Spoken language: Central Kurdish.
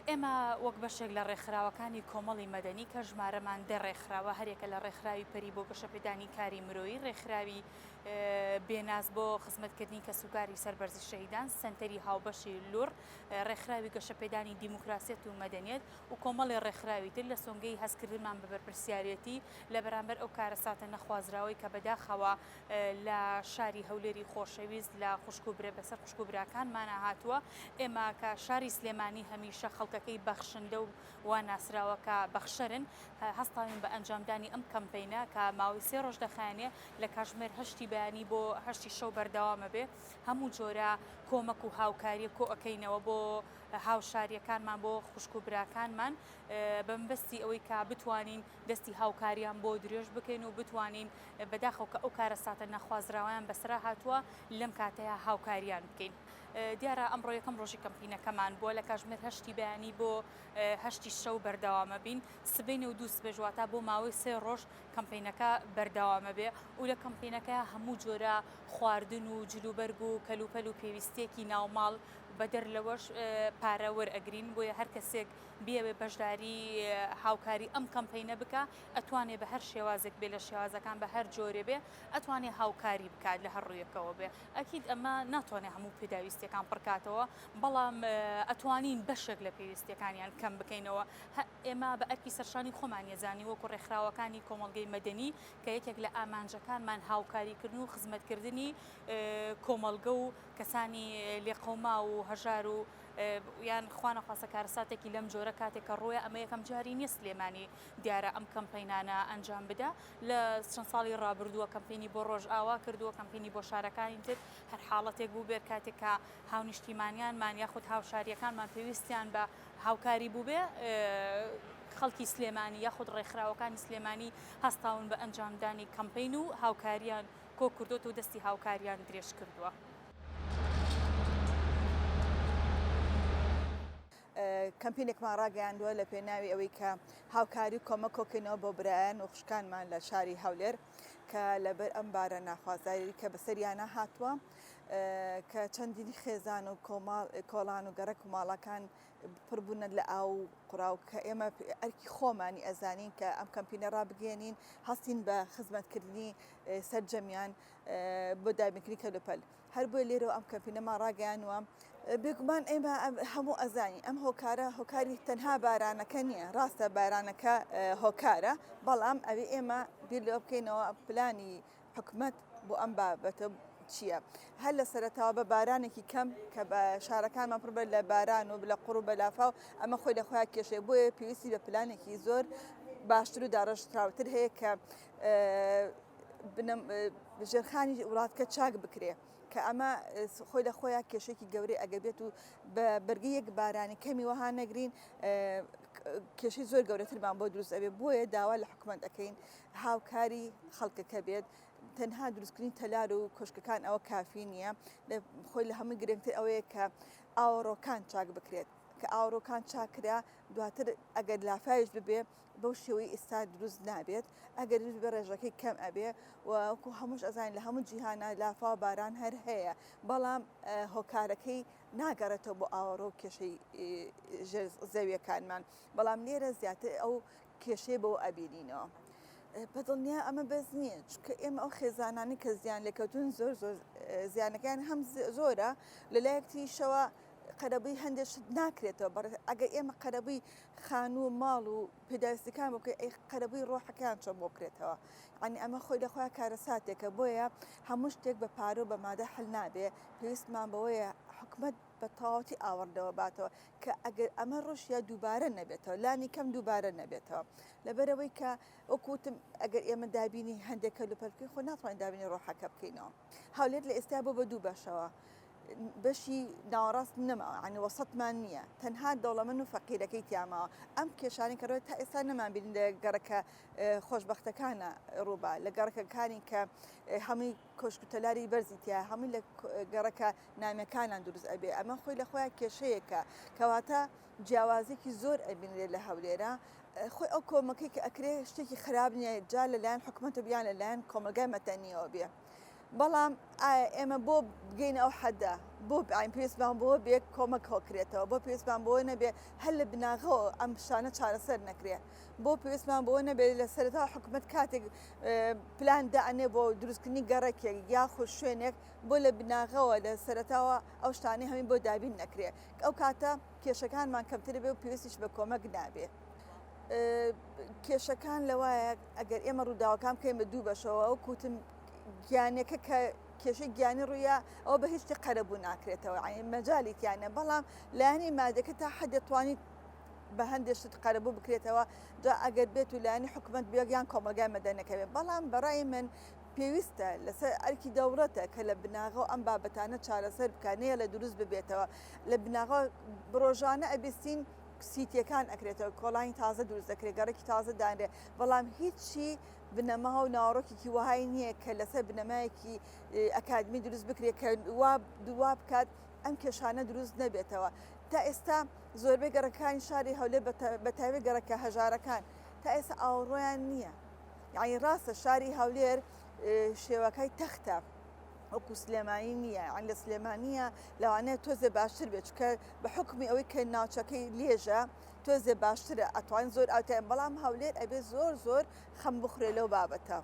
ئێمە وەک بەشێک لە ڕێکخراوەکانی کۆمەڵی مەدەنی کە ژمارەمان ڕێکخراوە هەرێکە لە ڕێکخراوی پەری بۆ گەشەپێدانی کاری مرۆیی، ڕێکخراوی بێناز بۆ خزمەتکردنی کە سوکاری سەربەرزی شەهیدان، سنتەری هاوبەشی لوور، ڕێکخراوی گەشەپێدانی دیموکراسیەت و مەدەنیەت و کۆمەڵی ڕێکخراوی تر لە سۆنگەی هەستکردنمان بە بەرپرسیارەتی لە بەرامبەر ئەو کارەساتە نەخوازراوەی کە بەداخەوە لە شاری هەولێری خۆشەویست لە خوشکوبرە بەسەر خوشکوبراکانمانە هاتووە. ئێمە کە شاری سلێمانی هەمیشە خەڵکەکەی بەخشندە و وا ناسراوەکە بەخشەرن، هەستاوین بە ئەنجامدانی ئەم کەمپینە کە ماوەی 3 ڕۆژ دەخایەنێ لە کاتژمێر 8 بەیانی بۆ 8 شەو بەردەوامە بێ. هەموو جۆرە کۆمەک و هاوکاریە کۆ ئەەکەینەوە بۆ هاوشاریەکانمان بۆ خوشکوبراکانمان بەمبەستی ئەوەی کە بتوانین دەستی هاوکاریان بۆ درێژ بکەین و بتوانین بەداخەوە کە ئەو کارەساتە نەخوازراوەیان بەسرا هاتووە لەم کاتەیە هاوکاریان بکەین. دیارە ئەمڕۆ یەکەم ڕۆژی کەمپینەکەمان بووە لە کاتژمێر 8 بەیانی بۆ 8 شەو بەردەوامە بین. سبەینە و دوو سبەژواتە بۆ ماوەی 3 ڕۆژ کەمپینەکە بەردەوامە بێ و لە کەمپینەکە هەموو جۆرە خواردن و جلوبەرگ و کەلوپەل و پێویستێکی ناوماڵ بەدەر لەوەش پارە وەرئەگرین بۆیە هەر کەسێک بێوێ بەشداری هاوکاری ئەم کەمپینە بکە ئەتوانێت بە هەر شێوازێک بێ لە شێوازەکان بە هەر جۆرێ بێ ئەتوانێت هاوکاری بکات لە هەر ڕوویەکەوە بێ. ئەکید ئەمە ناتوانێت هەموو پێداویستەکان پڕکاتەوە، بەڵام ئەتوانین بەشێک لە پێویستەکانیان کەم بکەینەوە. ئێمە بە ئەرکی سەرشانی خۆمان ێزانی وەکو ڕێکخراوەکانی کۆمەڵگەی مەدەنی کە یەکێک لە ئامانجەکانمان هاوکاریکردن و خزمەتکردنی کۆمەڵگە و کەسانی لێقەوما و هەژار و یان خوانەخواسە کارەساتێکی لەم جۆرە کاتێک کە ڕۆیە ئەمە یەکەم جاری نییە سلێمانی دیارە ئەم کەمپینانە ئەنجام بدە. لە چەند ساڵی ڕابردووە کەمپینی بۆ ڕۆژ ئاوا کردووە، کەمپینی بۆ شارەکانی تر هەر حاڵەتێک بوو بێت کاتێک کە هاونیشتیمانیانمان یاخود هاوشاریەکانمان پێویستیان بە هاوکاری بوو بێ، خەڵکی سلێمانی یاخود ڕێکخراوەکانی سلێمانی هەستاون بە ئەنجامدانی کەمپین و هاوکاریان کۆ کردووە و دەستی هاوکاریان درێژ کردووە. کەمپینێکمان ڕاگەیاندووە لە پێناوی ئەوەی کە هاوکاری کۆمەک کۆکەینەوە بۆ برایان و خوشکانمان لە شاری هەولێر کە لەبەر ئەم بارە ناخوازایی کە بەسەریانە هاتووە کە چەندینی خێزان و کۆڵان و گەڕک و ماڵەکان پڕبوونە لە ئاو و قوڕاو کە ئێمە ئەرکی خۆمانی ئەزانین کە ئەم کەمپینە ڕابگەێنین هەستین بە خزمەتکردنی سەرجەمیان بۆ دابینکردنی کەلوپەل. هەر بۆی لێرەوە ئەم کەمپینەمان ڕاگەیانوە بێگومان ئێمە هەموو ئەزانی ئەم هۆکاری تەنها بارانەکە نییە، ڕاستە بارانەکە هۆکارە، بەڵام ئەوێ ئێمە بیر لەوە بکەینەوە پلانی حکومەت بۆ ئەم بابەتە چییە؟ هەر لە سەرەتاوە بە بارانێکی کەم کە بە شارەکانمان پڕ لە باران و لە قوڕ و بەلافاو ئەمە خۆی لە خۆیان کێشەیە، بۆیە پێویستی بە پلانێکی زۆر باشتر و داڕەشراوتر هەیە کە ژێرخانی وڵاتکە چاک بکرێ کە ئەمە خۆی لە خۆیان کێشێکی گەورەی ئەگە بێت و بە بەرگی یەک بارانی کەمی وەها نەگرین کێشەی زۆر گەورەترمان بۆ دروست ئەبێ. بۆیە داوا لە حکومەت ئەەکەین هاوکاری خەڵکەکە بێت. تەنها دروستکردنی تەلار و کۆشکەکان ئەوە کافی نییە، خۆی لە هەمووی گرنگتر ئەوەیە کە ئاوەڕۆکان چاک بکرێت کە ئاوڕۆکان چاکرا دواتر ئەگەر لافایش ببێ بەو شێوەی ئێستا دروست نابێت، ئەگەر بە ڕێژەکەی کەم ئەبێ وەکو هەمووش ئەزانین لە هەموو جیهانە لافا باران هەر هەیە، بەڵام هۆکارەکەی ناگەڕێتەوە بۆ ئاوەڕۆ و کێشەی زەویەکانمان، بەڵام لێرە زیاتر ئەو کێشەی بۆ ئەبینینەوە. بەدڵنیا ئەمە بەس نییە چکە ئێمە ئەو خێزانانی کە زیان لەکەوتون زۆر زیانەکان هەم زۆرە لەلایەکی شەوە قەرەبووی هەندێک ناکرێتەوە. ئەگەر ئێمە قەرەبووی خان و ماڵ و پێداویستەکان بکە ئەی قەرەبووی ڕۆحەکان چۆن بۆ بکرێتەوە، ئەنی ئەمە خۆی لەخۆیان کارەساتێکە، بۆیە هەموو شتێک بە پارە و بە مادە حل نابێ. پێویستمان بەوەیە حکومەت بە تەواوەتی ئاوەڕدەوە باتەوە کە ئەگەر ئەمە ڕۆژیا دووبارە نەبێتەوە، لانی کەم دووبارە نەبێتەوە، لەبەرەوەی کە وەکوتم ئەگەر ئێمە دابینی هەندێک کەلوپەل بکەین خۆ ناتوانین دابینی ڕۆحەکە بکەینەوە. هەولێر لە ئێستا بۆ بە دوو بەشەوە، بەشی ناوەڕاست نەماوە، عنی وەسەطمان نییە، تەنها دەوڵەمەند و فەقیرەکەی تیاماوە. ئەم کێشانی کە ڕۆی تا ئێستا نەمابین لە گەڕەکە خۆشبەختەکانە ڕووبا، لە گەڕەکەکانی کە هەمووی کۆشکوتەلاری بەرزی تیا، هەمووی لە گەڕەکە نامەکانان دروست ئەبێ. ئەمە خۆی لە خۆیان کێشەیەکە کەواتە جیاوازێکی زۆر ئەبینرێت لە هەولێرە. خۆی ئەو کۆمەکەی کە ئەکرێ شتێکی خراپ نییە، جا لەلایەن حکومەتە بیان لەلایەن کۆمەلگای مەتەنیەوە بێ. بەڵام ئێمە بۆ بگەین ئەو حەدا بۆ ئاین پێویستمان بۆ بێ کۆمەک هۆکرێتەوە بۆ پێویستمان بۆ نەبێ هەر لە بناغەوە ئەم شانە چارەسەر نەکرێت بۆ پێویستمان بۆ نەبێت لە سەرەتا حکوومەت کاتێک پلان داانێ بۆ دروستکردنی گەڕێکێک یاخود شوێنێک بۆ لە بناغەوە لە سەرەتاوە ئەو شتانی هەمی بۆ دابین نەکرێت ئەو کاتە کێشەکانمان کەمتر بێ و پێویستیش بە کۆمەک نابێ. کێشەکان لەوایە ئەگەر ئێمە ڕووداوەکان بکەین بە دوو بەشەوە ئەو کوتم گیانەکە کە کێشەی گیانی ڕوویە ئەو بە هیچی قەرەبوو ناکرێتەوە مەجای تیانە بەڵام لایانی مادەکە تا حد دەتوانیت بە هەندێشت قەرەبوو بکرێتەوە جا ئەگەر بێت و لایانی حکوومەت بێگیان کۆمەلگای مەدەنەکەوێت بەڵام بەڕای من پێویستە لەسەر ئەرکی دەوڵەتە کە لە بناغە ئەم بابەتانە چارەسەر بکانەیە لە دروست ببێتەوە لە بناغە ڕۆژانە ئەبیستین سیتیەکان ئەکرێتەوە کۆڵانی تازە دروست دەکرێت گەڕێکی تازە دانرێت بەڵام هیچی بنەماها و ناوەڕۆکێکی وهای نییە کە لەسەر بنەمایەکی ئەکادمی دروست بکرێت کە دوا بکات ئەم کێشانە دروست نەبێتەوە تا ئێستا زۆربەی گەڕەکانی شاری هەولێر بەتاوێت گەڕەکە هەژارەکان تا ئێستا ئاوڕۆیان نییە یعنی ڕاستە شاری هەولێر شێوەکەی تەختە وەکو سلێمانی نییە ئەن لە سلێمانیە لەوانەیە تۆزێ باشتر بێت چکە بە حکمی ئەوەی کە ناوچەکەی لێژە تۆزێ باشترە ئەتوان زۆر ئاوتیان بەڵام هەولێر ئەبێ زۆر خەم بخورێ لەو بابەتە.